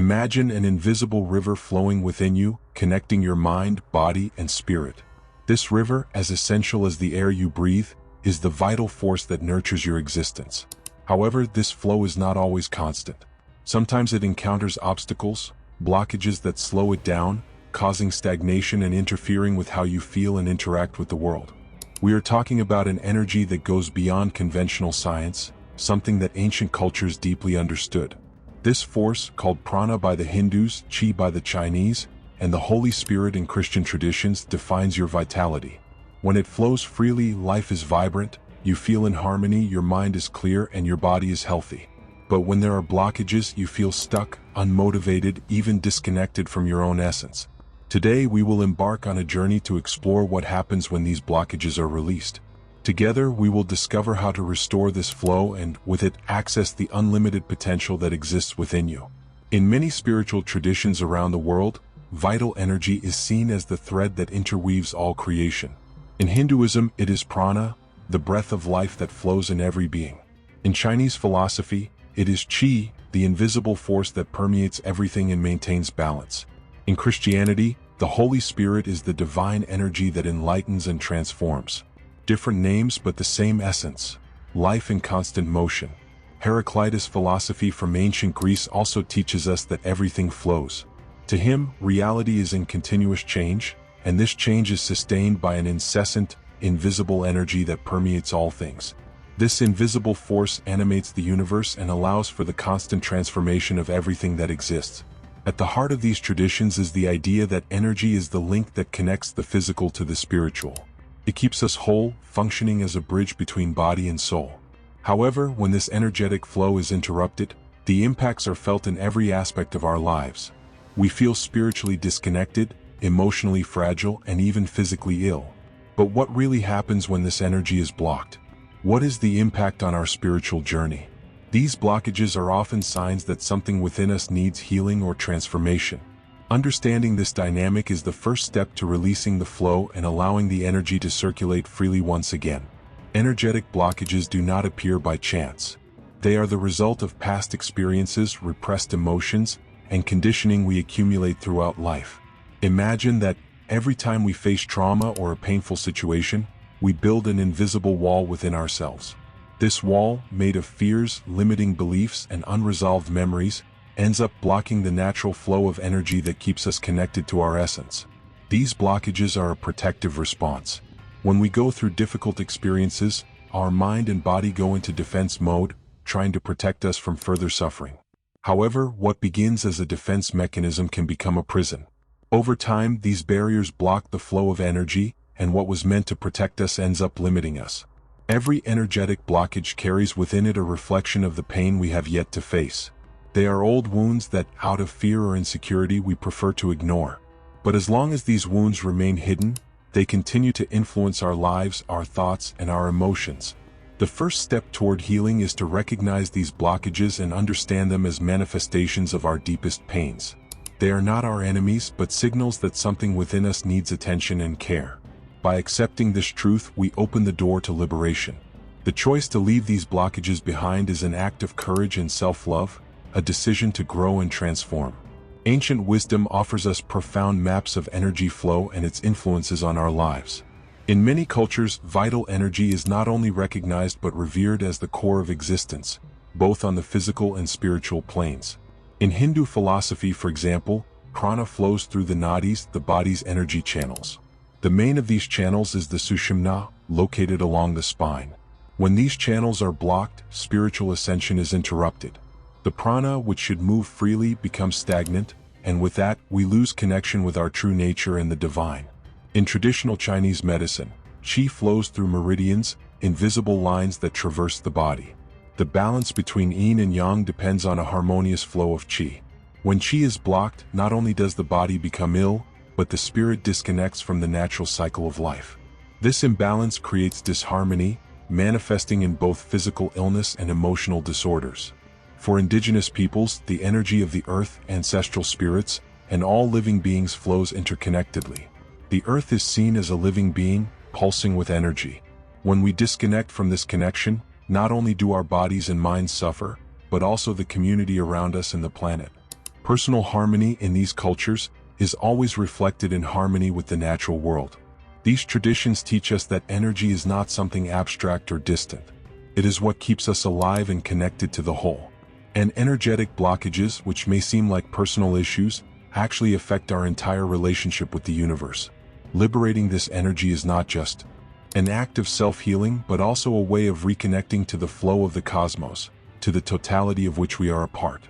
Imagine an invisible river flowing within you, connecting your mind, body, and spirit. This river, as essential as the air you breathe, is the vital force that nurtures your existence. However, this flow is not always constant. Sometimes it encounters obstacles, blockages that slow it down, causing stagnation and interfering with how you feel and interact with the world. We are talking about an energy that goes beyond conventional science, something that ancient cultures deeply understood. This force, called Prana by the Hindus, Chi by the Chinese, and the Holy Spirit in Christian traditions, defines your vitality. When it flows freely, life is vibrant, you feel in harmony, your mind is clear, and your body is healthy. But when there are blockages, you feel stuck, unmotivated, even disconnected from your own essence. Today, we will embark on a journey to explore what happens when these blockages are released. Together, we will discover how to restore this flow and, with it, access the unlimited potential that exists within you. In many spiritual traditions around the world, vital energy is seen as the thread that interweaves all creation. In Hinduism, it is Prana, the breath of life that flows in every being. In Chinese philosophy, it is Qi, the invisible force that permeates everything and maintains balance. In Christianity, the Holy Spirit is the divine energy that enlightens and transforms. Different names but the same essence, life in constant motion. Heraclitus' philosophy from ancient Greece also teaches us that everything flows. To him, reality is in continuous change, and this change is sustained by an incessant, invisible energy that permeates all things. This invisible force animates the universe and allows for the constant transformation of everything that exists. At the heart of these traditions is the idea that energy is the link that connects the physical to the spiritual. It keeps us whole, functioning as a bridge between body and soul. However, when this energetic flow is interrupted, the impacts are felt in every aspect of our lives. We feel spiritually disconnected, emotionally fragile, and even physically ill. But what really happens when this energy is blocked? What is the impact on our spiritual journey? These blockages are often signs that something within us needs healing or transformation. Understanding this dynamic is the first step to releasing the flow and allowing the energy to circulate freely once again. Energetic blockages do not appear by chance. They are the result of past experiences, repressed emotions, and conditioning we accumulate throughout life. Imagine that every time we face trauma or a painful situation, we build an invisible wall within ourselves. This wall, made of fears, limiting beliefs, and unresolved memories, ends up blocking the natural flow of energy that keeps us connected to our essence. These blockages are a protective response. When we go through difficult experiences, our mind and body go into defense mode, trying to protect us from further suffering. However, what begins as a defense mechanism can become a prison. Over time, these barriers block the flow of energy, and what was meant to protect us ends up limiting us. Every energetic blockage carries within it a reflection of the pain we have yet to face. They are old wounds that, out of fear or insecurity, we prefer to ignore. But as long as these wounds remain hidden, they continue to influence our lives, our thoughts, and our emotions. The first step toward healing is to recognize these blockages and understand them as manifestations of our deepest pains. They are not our enemies, but signals that something within us needs attention and care. By accepting this truth, we open the door to liberation. The choice to leave these blockages behind is an act of courage and self-love, a decision to grow and transform. Ancient wisdom offers us profound maps of energy flow and its influences on our lives. In many cultures, vital energy is not only recognized but revered as the core of existence, both on the physical and spiritual planes. In Hindu philosophy, for example, prana flows through the nadis, the body's energy channels. The main of these channels is the sushumna, located along the spine. When these channels are blocked, spiritual ascension is interrupted. The prana, which should move freely, becomes stagnant, and with that, we lose connection with our true nature and the divine. In traditional Chinese medicine, qi flows through meridians, invisible lines that traverse the body. The balance between yin and yang depends on a harmonious flow of qi. When qi is blocked, not only does the body become ill, but the spirit disconnects from the natural cycle of life. This imbalance creates disharmony, manifesting in both physical illness and emotional disorders. For indigenous peoples, the energy of the earth, ancestral spirits, and all living beings flows interconnectedly. The earth is seen as a living being, pulsing with energy. When we disconnect from this connection, not only do our bodies and minds suffer, but also the community around us and the planet. Personal harmony in these cultures is always reflected in harmony with the natural world. These traditions teach us that energy is not something abstract or distant. It is what keeps us alive and connected to the whole. And energetic blockages, which may seem like personal issues, actually affect our entire relationship with the universe. Liberating this energy is not just an act of self-healing, but also a way of reconnecting to the flow of the cosmos, to the totality of which we are a part.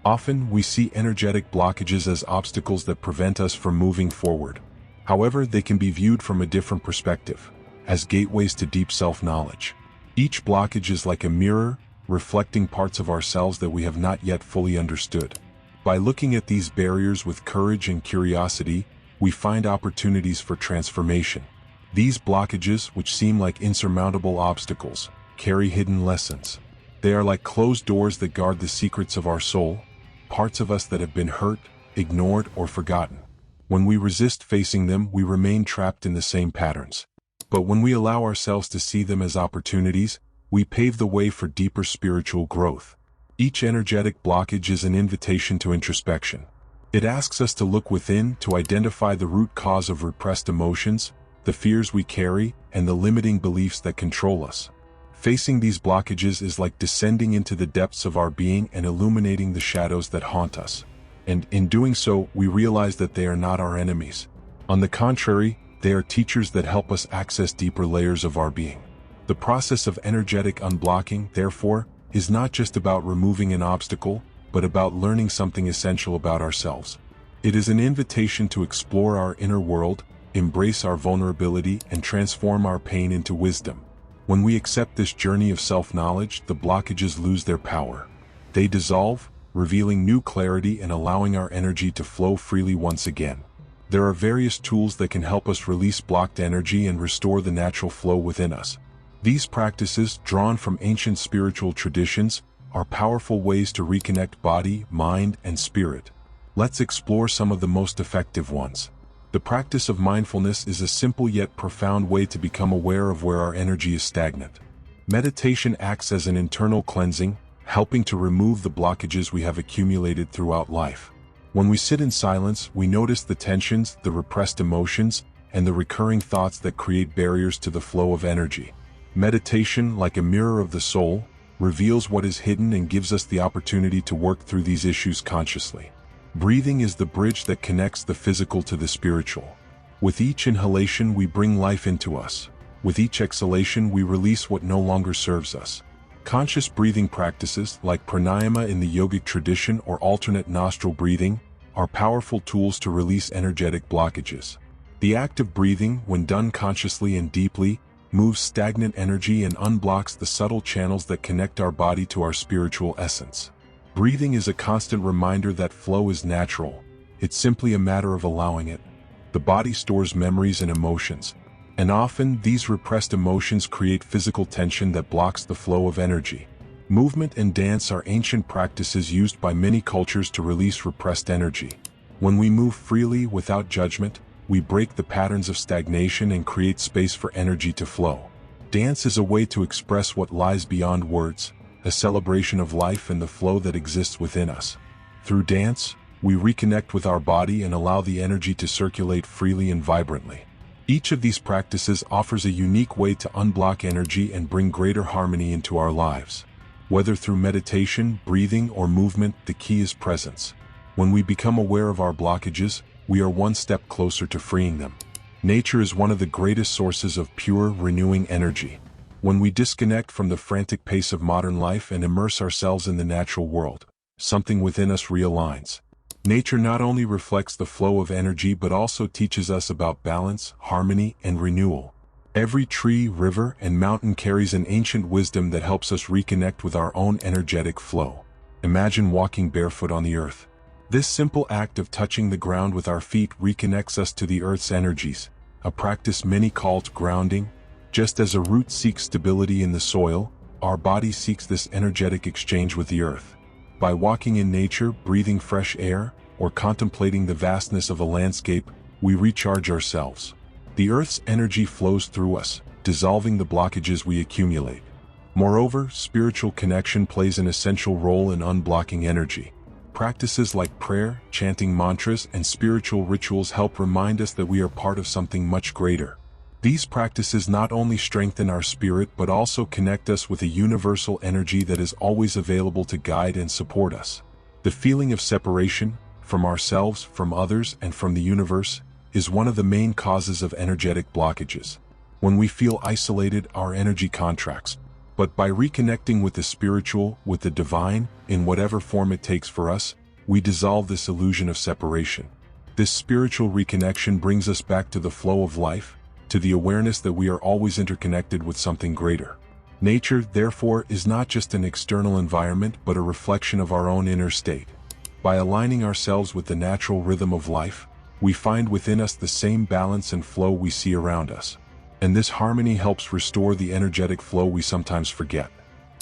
Often, we see energetic blockages as obstacles that prevent us from moving forward. However, they can be viewed from a different perspective, as gateways to deep self-knowledge. Each blockage is like a mirror, reflecting parts of ourselves that we have not yet fully understood. By looking at these barriers with courage and curiosity, we find opportunities for transformation. These blockages, which seem like insurmountable obstacles, carry hidden lessons. They are like closed doors that guard the secrets of our soul, parts of us that have been hurt, ignored, or forgotten. When we resist facing them, we remain trapped in the same patterns. But when we allow ourselves to see them as opportunities, we pave the way for deeper spiritual growth. Each energetic blockage is an invitation to introspection. It asks us to look within, to identify the root cause of repressed emotions, the fears we carry, and the limiting beliefs that control us. Facing these blockages is like descending into the depths of our being and illuminating the shadows that haunt us. And in doing so, we realize that they are not our enemies. On the contrary, they are teachers that help us access deeper layers of our being. The process of energetic unblocking, therefore, is not just about removing an obstacle, but about learning something essential about ourselves. It is an invitation to explore our inner world, embrace our vulnerability, and transform our pain into wisdom. When we accept this journey of self-knowledge, the blockages lose their power. They dissolve, revealing new clarity and allowing our energy to flow freely once again. There are various tools that can help us release blocked energy and restore the natural flow within us. These practices, drawn from ancient spiritual traditions, are powerful ways to reconnect body, mind, and spirit. Let's explore some of the most effective ones. The practice of mindfulness is a simple yet profound way to become aware of where our energy is stagnant. Meditation acts as an internal cleansing, helping to remove the blockages we have accumulated throughout life. When we sit in silence, we notice the tensions, the repressed emotions, and the recurring thoughts that create barriers to the flow of energy. Meditation, like a mirror of the soul, reveals what is hidden and gives us the opportunity to work through these issues consciously. Breathing is the bridge that connects the physical to the spiritual. With each inhalation, we bring life into us. With each exhalation, we release what no longer serves us. Conscious breathing practices, like pranayama in the yogic tradition or alternate nostril breathing, are powerful tools to release energetic blockages. The act of breathing, when done consciously and deeply, moves stagnant energy and unblocks the subtle channels that connect our body to our spiritual essence. Breathing is a constant reminder that flow is natural. It's simply a matter of allowing it. The body stores memories and emotions, and often these repressed emotions create physical tension that blocks the flow of energy. Movement and dance are ancient practices used by many cultures to release repressed energy. When we move freely without judgment, we break the patterns of stagnation and create space for energy to flow. Dance is a way to express what lies beyond words, a celebration of life and the flow that exists within us. Through dance, we reconnect with our body and allow the energy to circulate freely and vibrantly. Each of these practices offers a unique way to unblock energy and bring greater harmony into our lives. Whether through meditation, breathing, or movement, the key is presence. When we become aware of our blockages, we are one step closer to freeing them. Nature is one of the greatest sources of pure, renewing energy. When we disconnect from the frantic pace of modern life and immerse ourselves in the natural world, something within us realigns. Nature not only reflects the flow of energy but also teaches us about balance, harmony, and renewal. Every tree, river, and mountain carries an ancient wisdom that helps us reconnect with our own energetic flow. Imagine walking barefoot on the earth. This simple act of touching the ground with our feet reconnects us to the earth's energies, a practice many call grounding. Just as a root seeks stability in the soil, our body seeks this energetic exchange with the earth. By walking in nature, breathing fresh air, or contemplating the vastness of a landscape, we recharge ourselves. The earth's energy flows through us, dissolving the blockages we accumulate. Moreover, spiritual connection plays an essential role in unblocking energy. Practices like prayer, chanting mantras, and spiritual rituals help remind us that we are part of something much greater. These practices not only strengthen our spirit but also connect us with a universal energy that is always available to guide and support us. The feeling of separation, from ourselves, from others, and from the universe, is one of the main causes of energetic blockages. When we feel isolated, our energy contracts. But by reconnecting with the spiritual, with the divine, in whatever form it takes for us, we dissolve this illusion of separation. This spiritual reconnection brings us back to the flow of life, to the awareness that we are always interconnected with something greater. Nature, therefore, is not just an external environment but a reflection of our own inner state. By aligning ourselves with the natural rhythm of life, we find within us the same balance and flow we see around us. And this harmony helps restore the energetic flow we sometimes forget.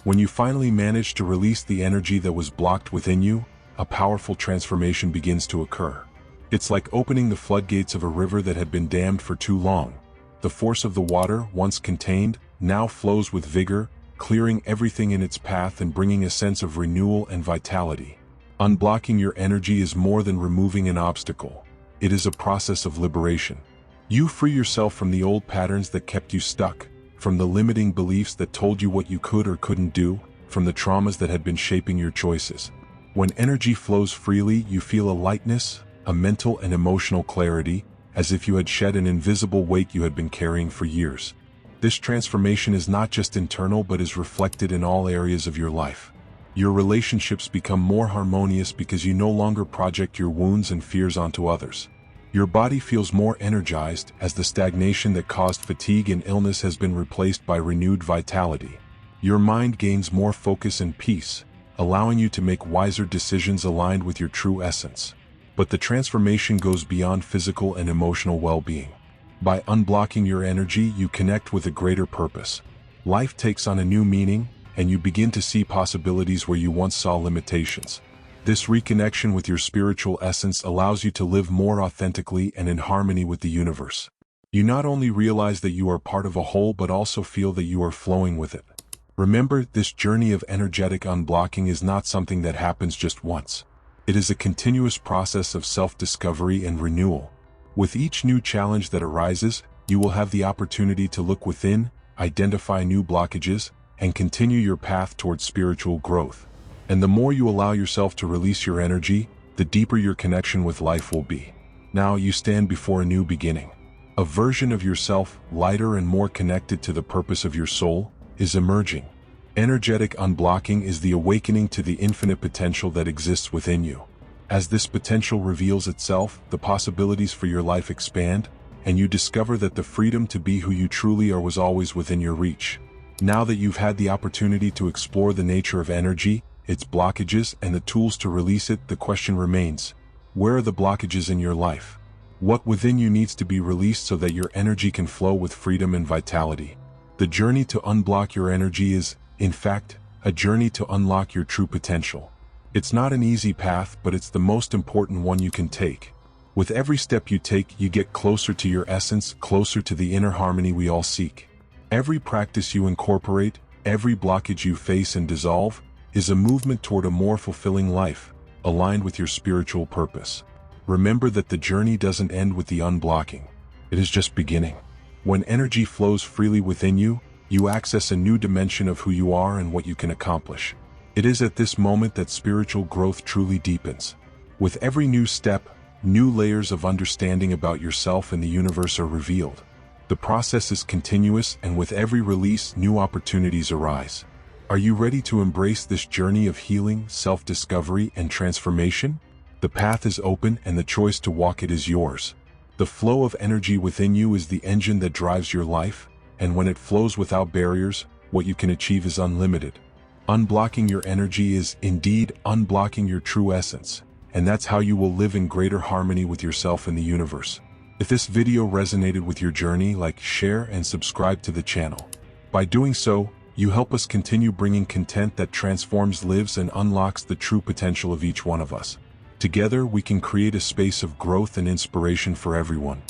When you finally manage to release the energy that was blocked within you, a powerful transformation begins to occur. It's like opening the floodgates of a river that had been dammed for too long. The force of the water, once contained, now flows with vigor, clearing everything in its path and bringing a sense of renewal and vitality. Unblocking your energy is more than removing an obstacle. It is a process of liberation. You free yourself from the old patterns that kept you stuck, from the limiting beliefs that told you what you could or couldn't do, from the traumas that had been shaping your choices. When energy flows freely, you feel a lightness, a mental and emotional clarity, as if you had shed an invisible weight you had been carrying for years. This transformation is not just internal but is reflected in all areas of your life. Your relationships become more harmonious because you no longer project your wounds and fears onto others. Your body feels more energized as the stagnation that caused fatigue and illness has been replaced by renewed vitality. Your mind gains more focus and peace, allowing you to make wiser decisions aligned with your true essence. But the transformation goes beyond physical and emotional well-being. By unblocking your energy, you connect with a greater purpose. Life takes on a new meaning, and you begin to see possibilities where you once saw limitations. This reconnection with your spiritual essence allows you to live more authentically and in harmony with the universe. You not only realize that you are part of a whole but also feel that you are flowing with it. Remember, this journey of energetic unblocking is not something that happens just once. It is a continuous process of self-discovery and renewal. With each new challenge that arises, you will have the opportunity to look within, identify new blockages, and continue your path towards spiritual growth. And the more you allow yourself to release your energy, the deeper your connection with life will be. Now you stand before a new beginning. A version of yourself, lighter and more connected to the purpose of your soul, is emerging. Energetic unblocking is the awakening to the infinite potential that exists within you. As this potential reveals itself, the possibilities for your life expand, and you discover that the freedom to be who you truly are was always within your reach. Now that you've had the opportunity to explore the nature of energy, its blockages, and the tools to release it, the question remains: where are the blockages in your life? What within you needs to be released so that your energy can flow with freedom and vitality? The journey to unblock your energy is, in fact, a journey to unlock your true potential. It's not an easy path, but it's the most important one you can take. With every step you take, you get closer to your essence, closer to the inner harmony we all seek. Every practice you incorporate, every blockage you face and dissolve, is a movement toward a more fulfilling life, aligned with your spiritual purpose. Remember that the journey doesn't end with the unblocking. It is just beginning. When energy flows freely within you, you access a new dimension of who you are and what you can accomplish. It is at this moment that spiritual growth truly deepens. With every new step, new layers of understanding about yourself and the universe are revealed. The process is continuous, and with every release, new opportunities arise. Are you ready to embrace this journey of healing, self-discovery, and transformation? The path is open, and the choice to walk it is yours. The flow of energy within you is the engine that drives your life, and when it flows without barriers, what you can achieve is unlimited. Unblocking your energy is, indeed, unblocking your true essence, and that's how you will live in greater harmony with yourself and the universe. If this video resonated with your journey, like, share, and subscribe to the channel. By doing so, you help us continue bringing content that transforms lives and unlocks the true potential of each one of us. Together, we can create a space of growth and inspiration for everyone.